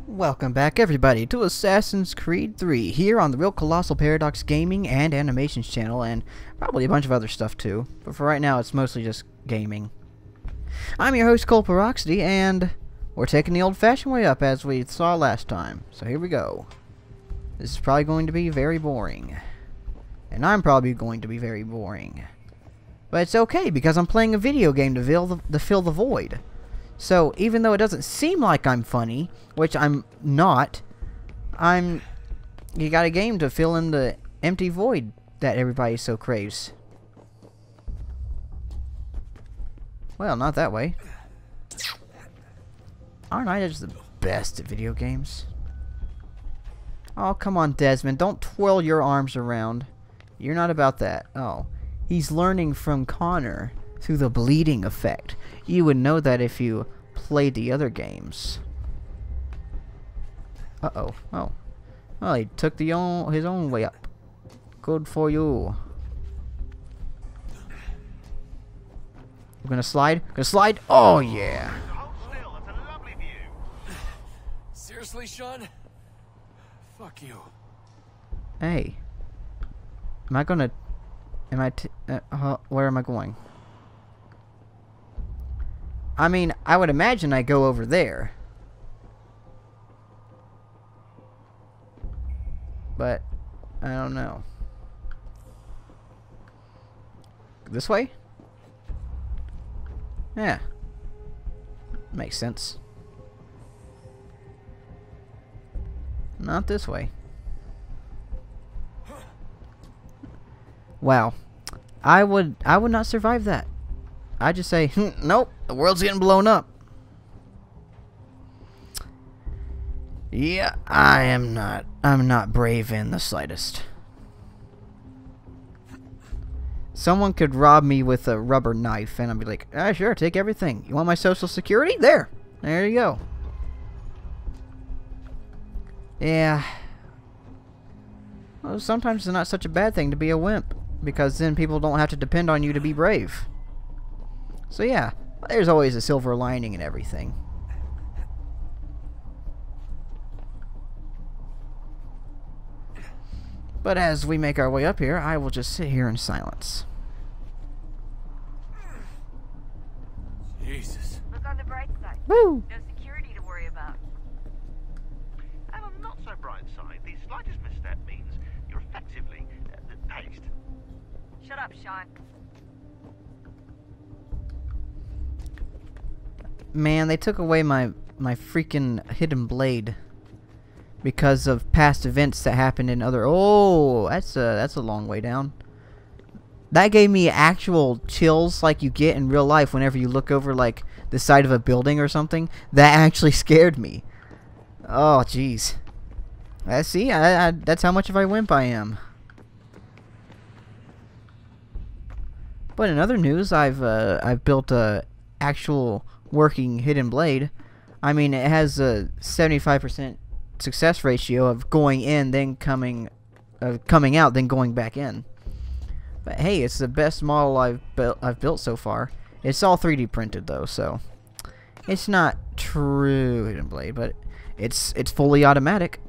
Welcome back everybody to Assassin's Creed 3 here on the Real Colossal Paradox Gaming and Animations channel, and probably a bunch of other stuff too, but for right now it's mostly just gaming. I'm your host Cole Peroxity, and we're taking the old-fashioned way up as we saw last time, so here we go. This is probably going to be very boring, and I'm probably going to be very boring, but it's okay because I'm playing a video game to fill the void. So, even though it doesn't seem like I'm funny, which I'm not, you got a game to fill in the empty void that everybody so craves. Well, not that way. Aren't I just the best at video games? Oh, come on, Desmond. Don't twirl your arms around. You're not about that. Oh. He's learning from Connor through the bleeding effect. You would know that if you played the other games. Uh-oh. Oh. Well, he took his own way up. Good for you. We're gonna slide? Gonna slide? Oh, yeah. Seriously, Sean? Fuck you. Hey. Am I gonna... where am I going? I mean, I would imagine I go over there. But, I don't know. This way? Yeah. Makes sense. Not this way. Wow. I would not survive that. I just say, nope, the world's getting blown up. Yeah, I'm not brave in the slightest. Someone could rob me with a rubber knife and I'd be like, ah, sure, take everything. You want my social security? There you go. Yeah. Well, sometimes it's not such a bad thing to be a wimp, because then people don't have to depend on you to be brave. So yeah, there's always a silver lining in everything. But as we make our way up here, I will just sit here in silence. Jesus. Look on the bright side. Woo! No security to worry about. And on the not so bright side, the slightest misstep means you're effectively paced. Shut up, Sean. Man, they took away my freaking hidden blade because of past events that happened in other... Oh, that's a long way down. That gave me actual chills like you get in real life whenever you look over like the side of a building or something. That actually scared me. Oh, jeez. See, that's how much of a wimp I am. But in other news, I've built a actual working hidden blade. I mean, it has a 75% success ratio of going in, then coming out, then going back in. But hey, it's the best model I've built so far. It's all 3D printed though, so it's not true hidden blade, but it's fully automatic.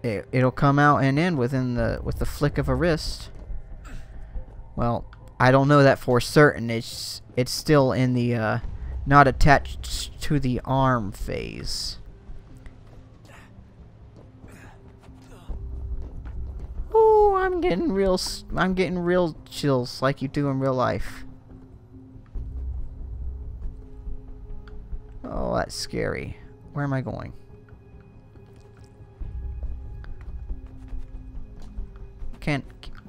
It'll come out and in with the flick of a wrist. Well, I don't know that for certain. It's still in the not attached to the arm phase. Ooh, I'm getting real chills like you do in real life. Oh, that's scary. Where am I going?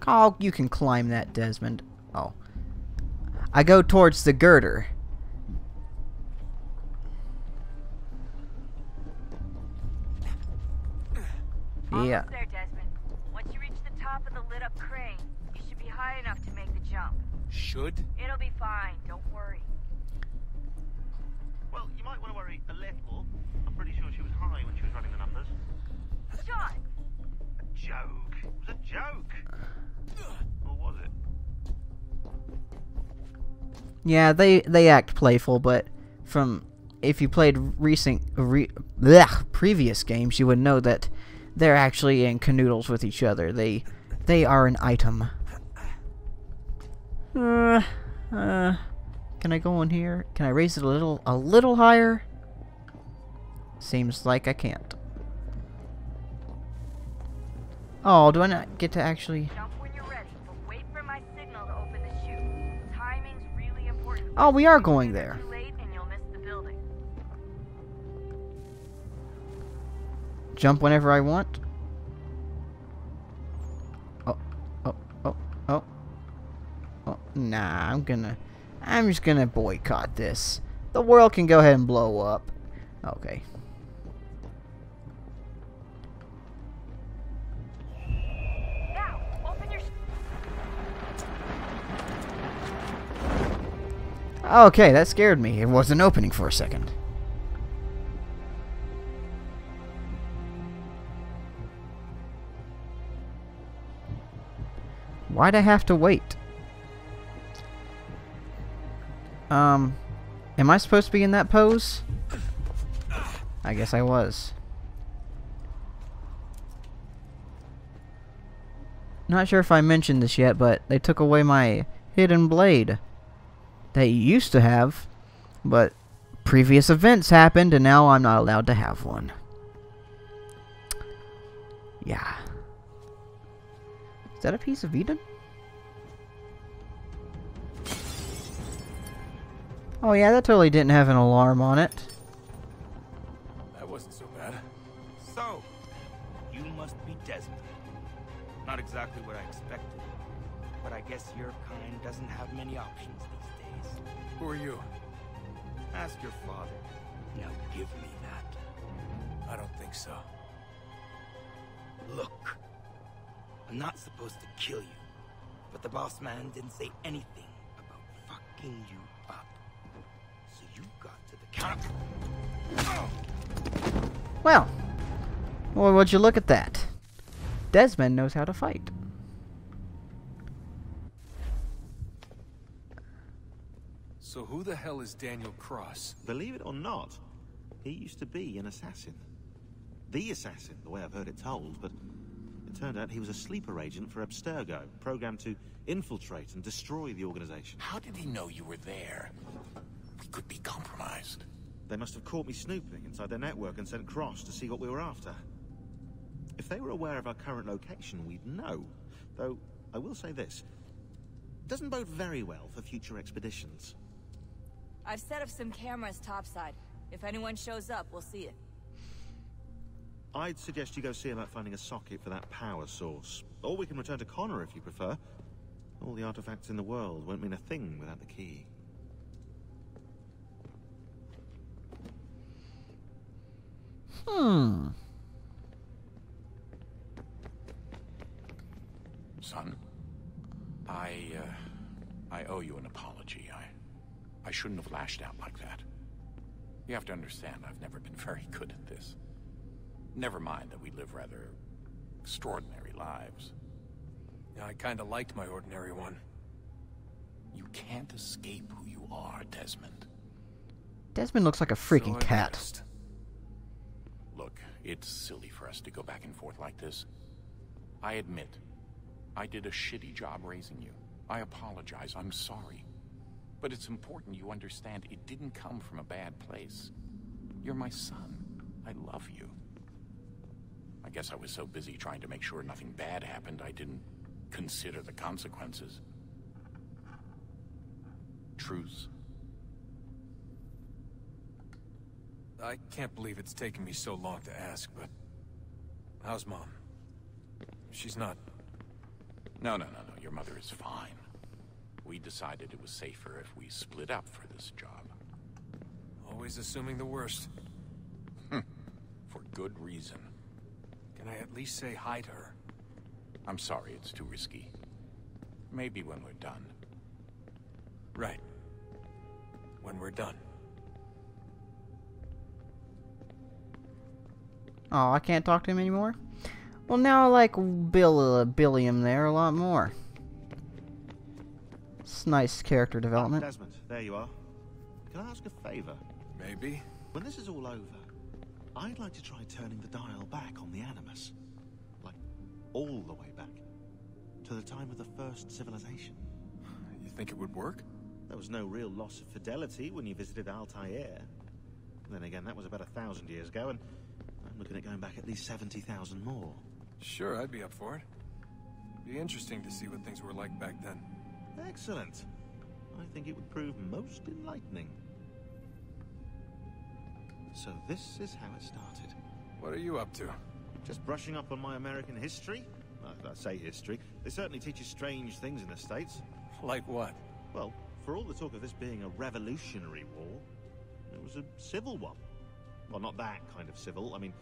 Oh, you can climb that, Desmond. Oh. I go towards the girder. Yeah. Almost there, Desmond. Once you reach the top of the lit-up crane, you should be high enough to make the jump. Should? It'll be fine. Don't worry. Well, you might want to worry a little. I'm pretty sure she was high when she was running the numbers. Sean! A joke. It was a joke. Or was it? Yeah, they act playful, but from if you played previous games, you would know that they're actually in canoodles with each other. They are an item. Can I go in here? Can I raise it a little higher? Seems like I can't. Oh, do I not get to actually... Jump when you're ready, but wait for my signal to open the chute. Timing's really important. Oh, we are going there. Too late and you'll miss the building. Jump whenever I want. Oh. Nah, I'm just gonna boycott this. The world can go ahead and blow up. Okay. Now, open your... Okay, that scared me. It wasn't opening for a second. Why'd I have to wait? Am I supposed to be in that pose? I guess I was. Not sure if I mentioned this yet, but they took away my hidden blade that you used to have, but previous events happened and now I'm not allowed to have one. Yeah. Is that a piece of Eden? Oh yeah, that totally didn't have an alarm on it. That wasn't so bad. So, you must be Desmond. Not exactly what I expected, but I guess your kind doesn't have many options these days. Who are you? Ask your father. Now give me that. I don't think so. Look, I'm not supposed to kill you, but the boss man didn't say anything about fucking you up. So you got to the counter. Well, would you look at that? Desmond knows how to fight. So who the hell is Daniel Cross? Believe it or not, he used to be an assassin. The assassin, the way I've heard it told, but it turned out he was a sleeper agent for Abstergo, programmed to infiltrate and destroy the organization. How did he know you were there? We could be compromised. They must have caught me snooping inside their network and sent Cross to see what we were after. If they were aware of our current location, we'd know. Though, I will say this. It doesn't bode very well for future expeditions. I've set up some cameras topside. If anyone shows up, we'll see it. I'd suggest you go see about finding a socket for that power source. Or we can return to Connor if you prefer. All the artifacts in the world won't mean a thing without the key. Son, I owe you an apology. I shouldn't have lashed out like that. You have to understand, I've never been very good at this. Never mind that we live rather extraordinary lives. Yeah, I kinda liked my ordinary one. You can't escape who you are, Desmond. Desmond looks like a freaking So I cat. guessed. Look, it's silly for us to go back and forth like this. I admit, I did a shitty job raising you. I apologize, I'm sorry. But it's important you understand it didn't come from a bad place. You're my son. I love you. I guess I was so busy trying to make sure nothing bad happened, I didn't consider the consequences. Truce. I can't believe it's taken me so long to ask, but... how's Mom? She's not... No. Your mother is fine. We decided it was safer if we split up for this job. Always assuming the worst. For good reason. Can I at least say hi to her? I'm sorry, it's too risky. Maybe when we're done. Right. When we're done. Oh, I can't talk to him anymore? Well, now I like Billiam there a lot more. It's nice character development. Desmond, there you are. Can I ask a favor? Maybe. When this is all over, I'd like to try turning the dial back on the Animus. Like, all the way back. To the time of the first civilization. You think it would work? There was no real loss of fidelity when you visited Altair. Then again, that was about 1,000 years ago, and I'm looking at going back at least 70,000 more. Sure, I'd be up for it. Be interesting to see what things were like back then. Excellent. I think it would prove most enlightening. So this is how it started. What are you up to? Just brushing up on my American history. I say history. They certainly teach you strange things in the States. Like what? Well, for all the talk of this being a revolutionary war, it was a civil one. Well, not that kind of civil. I mean,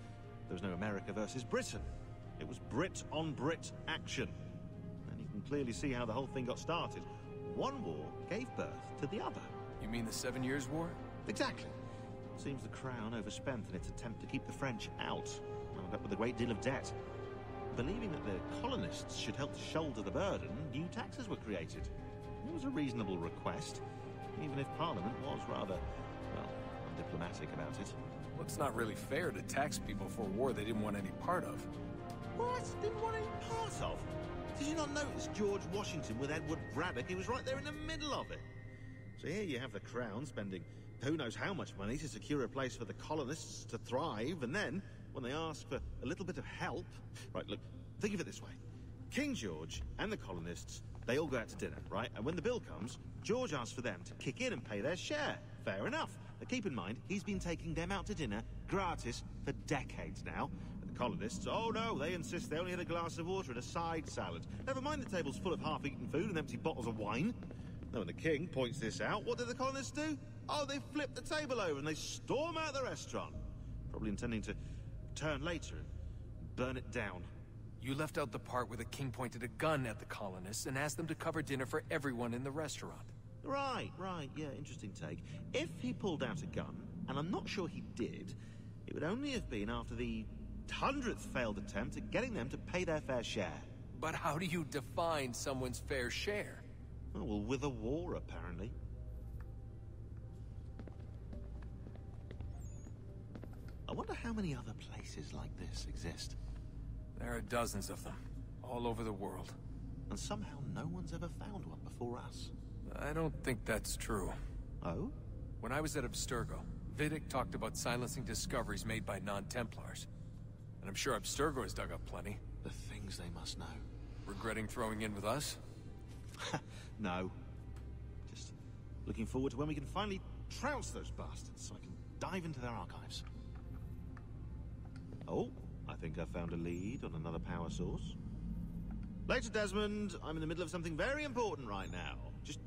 there was no America versus Britain. It was Brit on Brit action. And you can clearly see how the whole thing got started. One war gave birth to the other. You mean the 7 Years' War? Exactly. Seems the Crown overspent in its attempt to keep the French out, wound up with a great deal of debt. Believing that the colonists should help to shoulder the burden, new taxes were created. It was a reasonable request, even if Parliament was rather, well, undiplomatic about it. Well, it's not really fair to tax people for a war they didn't want any part of. What? Didn't want any part of? Did you not notice George Washington with Edward Braddock? He was right there in the middle of it. So here you have the Crown spending who knows how much money to secure a place for the colonists to thrive, and then, when they ask for a little bit of help... Right, look, think of it this way. King George and the colonists, they all go out to dinner, right? And when the bill comes, George asks for them to kick in and pay their share. Fair enough. But keep in mind, he's been taking them out to dinner gratis for decades now. And the colonists, oh no, they insist they only had a glass of water and a side salad. Never mind the table's full of half-eaten food and empty bottles of wine. Now when the king points this out, what do the colonists do? Oh, they flip the table over and they storm out the restaurant. Probably intending to return later and burn it down. You left out the part where the king pointed a gun at the colonists and asked them to cover dinner for everyone in the restaurant. Right, yeah, interesting take. If he pulled out a gun, and I'm not sure he did, it would only have been after the 100th failed attempt at getting them to pay their fair share. But how do you define someone's fair share? Oh, well, with a war, apparently. I wonder how many other places like this exist. There are dozens of them, all over the world. And somehow no one's ever found one before us. I don't think that's true. Oh? When I was at Abstergo, Vidic talked about silencing discoveries made by non-Templars. And I'm sure Abstergo has dug up plenty. The things they must know. Regretting throwing in with us? No. Just looking forward to when we can finally trounce those bastards so I can dive into their archives. Oh, I think I found a lead on another power source. Later, Desmond. I'm in the middle of something very important right now. Just,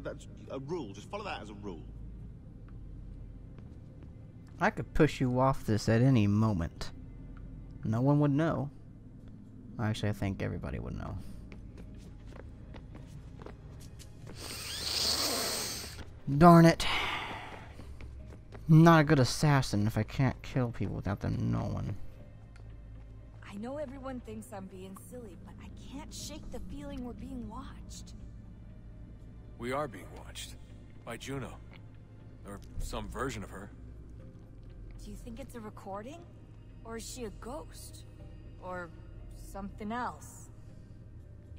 that's a rule. Just follow that as a rule. I could push you off this at any moment. No one would know. Actually, I think everybody would know. Darn it. Not a good assassin if I can't kill people without them knowing. I know everyone thinks I'm being silly, but I can't shake the feeling we're being watched. We are being watched. By Juno. Or some version of her. Do you think it's a recording? Or is she a ghost? Or something else?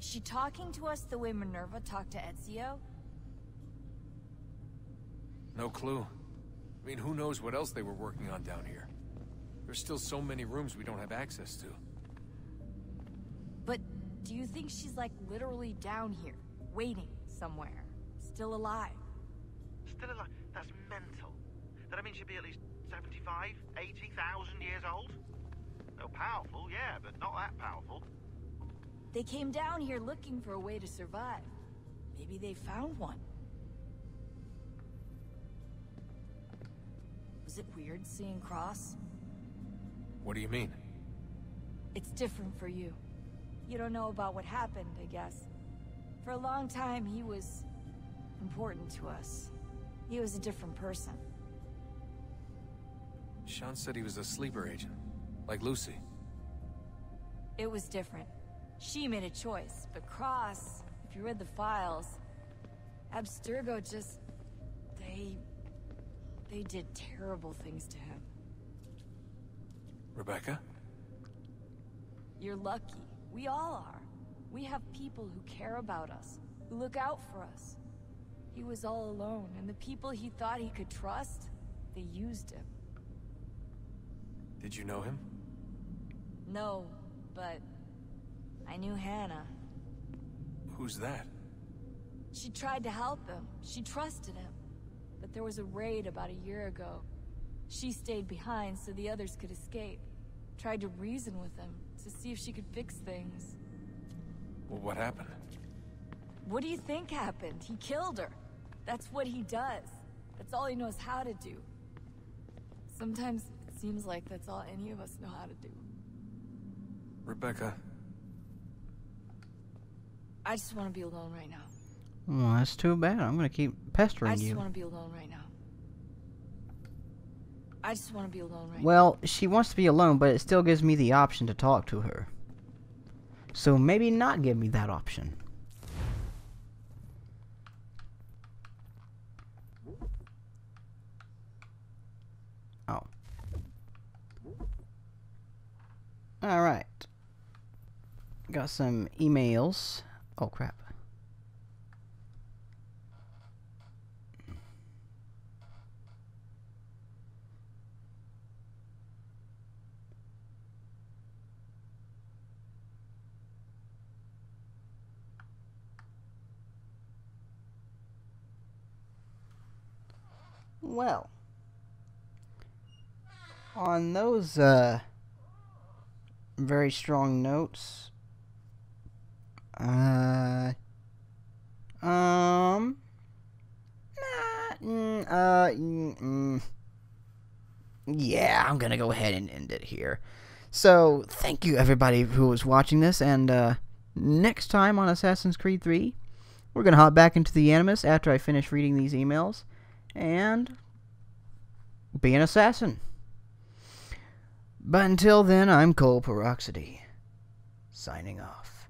Is she talking to us the way Minerva talked to Ezio? No clue. I mean, who knows what else they were working on down here? There's still so many rooms we don't have access to. But do you think she's like literally down here, waiting somewhere, still alive? Still alive? That's mental. That means she'd be at least 75, 80,000 years old? No, powerful, yeah, but not that powerful. They came down here looking for a way to survive. Maybe they found one. Was it weird seeing Cross? What do you mean? It's different for you. You don't know about what happened, I guess. For a long time, he was important to us. He was a different person. Sean said he was a sleeper agent. Like Lucy. It was different. She made a choice, but Cross, if you read the files, Abstergo just... They They did terrible things to him. Rebecca? You're lucky. We all are. We have people who care about us, who look out for us. He was all alone, and the people he thought he could trust, they used him. Did you know him? No, but I knew Hannah. Who's that? She tried to help him. She trusted him. But there was a raid about a year ago. She stayed behind so the others could escape. Tried to reason with him to see if she could fix things. Well, what happened? What do you think happened? He killed her. That's what he does. That's all he knows how to do. Sometimes it seems like that's all any of us know how to do. Rebecca. I just want to be alone right now. Well, that's too bad. I'm gonna keep pestering I just you. want to be alone right now. I just want to be alone right now. Well, she wants to be alone, but it still gives me the option to talk to her. So maybe not give me that option. Oh. Alright. Got some emails. Oh, crap. Well, on those very strong notes, yeah, I'm gonna go ahead and end it here. So, thank you everybody who was watching this, and next time on Assassin's Creed 3, we're gonna hop back into the Animus after I finish reading these emails, and be an assassin. But until then, I'm Cole Peroxide, signing off.